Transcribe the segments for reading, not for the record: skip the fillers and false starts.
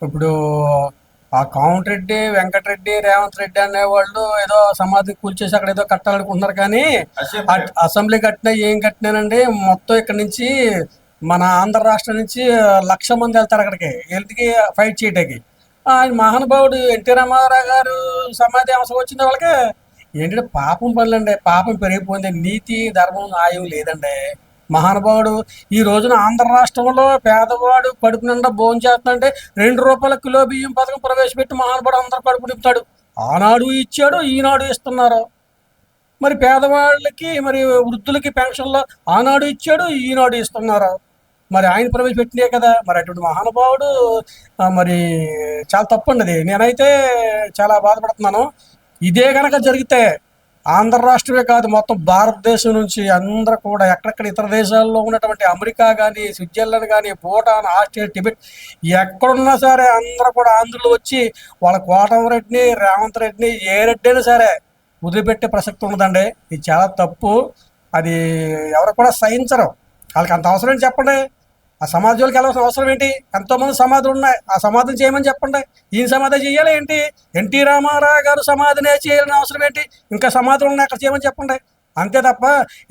ఇప్పుడు ఆ కోమటిరెడ్డి వెంకటరెడ్డి రేవంత్ రెడ్డి అనేవాళ్ళు ఏదో సమాధి కూల్చేసి అక్కడ ఏదో కట్టాలనుకుంటున్నారు కానీ అసెంబ్లీ కట్టినా ఏం కట్టినానండి మొత్తం ఇక్కడ నుంచి మన ఆంధ్ర రాష్ట్రం నుంచి 1,00,000 మంది వెళ్తారు అక్కడికి ఎందుకు ఫైట్ చేయడానికి. ఆయన మహానుభావుడు ఎన్టీ రామారావు గారు సమాధి అవసరం వచ్చింది వాళ్ళకి. ఏంటంటే పాపం పనులండి, పాపం పెరిగిపోయింది, నీతి ధర్మం న్యాయం లేదండి. మహానుభావుడు ఈ రోజున ఆంధ్ర రాష్ట్రంలో పేదవాడు కడుపు నిండా భోజనం చేస్తుందంటే ₹2 కిలో బియ్యం పథకం ప్రవేశపెట్టి మహానుభావుడు అందరూ కడుపు నింపుతాడు. ఆనాడు ఇచ్చాడు, ఈనాడు ఇస్తున్నారు. మరి పేదవాళ్ళకి మరి వృద్ధులకి పెన్షన్లు ఆనాడు ఇచ్చాడు, ఈనాడు ఇస్తున్నారు. మరి ఆయన ప్రవేశపెట్టినే కదా. మరి అటువంటి మహానుభావుడు మరి చాలా తప్పండి అది. నేనైతే చాలా బాధపడుతున్నాను. ఇదే కనుక జరిగితే ఆంధ్ర రాష్ట్రమే కాదు, మొత్తం భారతదేశం నుంచి అందరూ కూడా ఎక్కడెక్కడ ఇతర దేశాల్లో ఉన్నటువంటి అమెరికా కానీ, స్విట్జర్లాండ్ కానీ, భూటాన్, ఆస్ట్రేలియా, టిబెట్ ఎక్కడున్నా సరే అందరూ కూడా ఆంధ్రలో వచ్చి వాళ్ళ కోటమిరెడ్డిని, రేవంత్ రెడ్డిని, ఏ రెడ్డి అయినా సరే వదిలిపెట్టే ప్రసక్తి ఉన్నదండి. ఇది చాలా తప్పు. అది ఎవరు కూడా సహించరు. వాళ్ళకి అంత అవసరం ఏంటి చెప్పండి. ఆ సమాధులకు వెళ్ళాల్సిన అవసరం ఏంటి? ఎంతోమంది సమాధులు ఉన్నాయి, ఆ సమాధిని చేయమని చెప్పండి. ఈయన సమాధి చేయాలి ఏంటి? ఎన్టీ రామారావు గారు సమాధినే చేయాలని అవసరం ఏంటి? ఇంకా సమాధులు ఉన్నాయి అక్కడ చేయమని చెప్పండి. అంతే తప్ప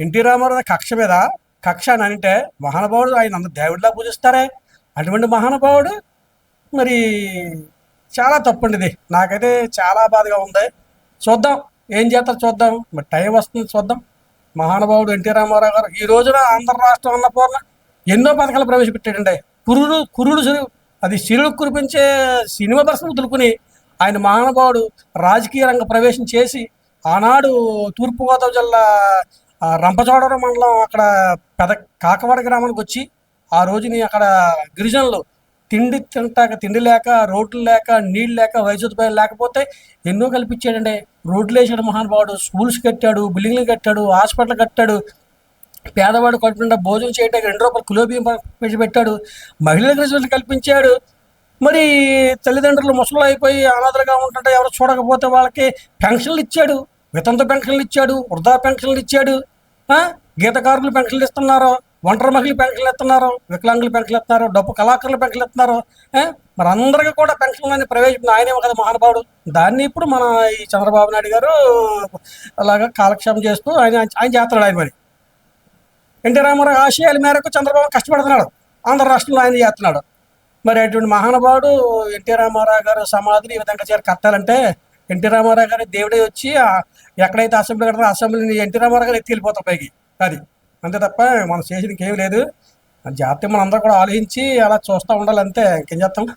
ఎన్టీ రామారావు కక్ష మీద కక్ష అని అంటే మహానుభావుడు ఆయన అంత దేవుడిలా పూజిస్తారే. అటువంటి మహానుభావుడు మరి చాలా తప్పండి ఇది. నాకైతే చాలా బాధగా ఉంది. చూద్దాం ఏం చేస్తారో చూద్దాం. మరి టైం వస్తుంది చూద్దాం. మహానుభావుడు ఎన్టీ రామారావు గారు ఈ రోజున ఆంధ్ర రాష్ట్రం అన్నపూర్ణ ఎన్నో పథకాలు ప్రవేశపెట్టాడండి. కురుడు అది సిరులు కురిపించే సినిమా దర్శనం వదులుకుని ఆయన మహానుభావుడు రాజకీయ రంగ ప్రవేశం చేసి ఆనాడు తూర్పుగోదావరి జిల్లా రంపచోడవరం మండలం అక్కడ పెద కాకవాడ గ్రామానికి వచ్చి ఆ రోజుని అక్కడ గిరిజనులు తిండి తింటాక తిండి లేక, రోడ్లు లేక, నీళ్ళు లేక, వైద్య సదుపాయాలు లేకపోతే ఎన్నో కల్పించాడండి. రోడ్లు వేసాడు మహానుభావుడు, స్కూల్స్ కట్టాడు, బిల్డింగ్లు కట్టాడు, హాస్పిటల్ కట్టాడు. పేదవాడు కడుపు నిండా భోజనం చేయడానికి ₹2 కిలో బియ్యం పెట్టాడు. మహిళలకు రిజర్వేషన్ కల్పించాడు. మరి తల్లిదండ్రులు ముసలు అయిపోయి అనాథలుగా ఉంటుంటే ఎవరు చూడకపోతే వాళ్ళకి పెన్షన్లు ఇచ్చాడు, వితంతు పెన్షన్లు ఇచ్చాడు, వృద్ధా పెన్షన్లు ఇచ్చాడు. గీత కార్మికులు పెన్షన్లు ఇస్తున్నారు, ఒంటరి మహిళలు పెన్షన్లు ఇస్తున్నారు, వికలాంగులు పెన్షన్లు ఇస్తున్నారు, డప్పు కళాకారులు పెన్షన్లు ఇస్తున్నారు. మరి అందరికీ కూడా పెన్షన్లు అని ప్రవేశించిన ఆయనే కదా మహానుభావుడు. దాన్ని ఇప్పుడు మన ఈ చంద్రబాబు నాయుడు గారు అలాగా కాలక్షేపం చేస్తూ ఆయన ఆయన చేస్తున్నాడు. ఆయన మరి ఎన్టీ రామారావు ఆశయాల మేరకు చంద్రబాబు కష్టపడుతున్నాడు, ఆంధ్ర రాష్ట్రంలో ఆయన చేస్తున్నాడు. మరి అటువంటి మహానుభావుడు ఎన్టీ రామారావు గారు సమాధిని ఈ విధంగా కట్టాలంటే ఎన్టీ రామారావు గారి దేవుడే వచ్చి ఎక్కడైతే అసెంబ్లీ కడతారో అసెంబ్లీని ఎన్టీ రామారావు గారు ఎత్తి వెళ్ళిపోతారు పైకి. అది అంతే తప్ప మనం చేసేది ఇంకేం లేదు. జాతీయం మనం అందరూ కూడా ఆలోచించి అలా చూస్తూ ఉండాలి, అంతే. ఇంకేం చేస్తాం.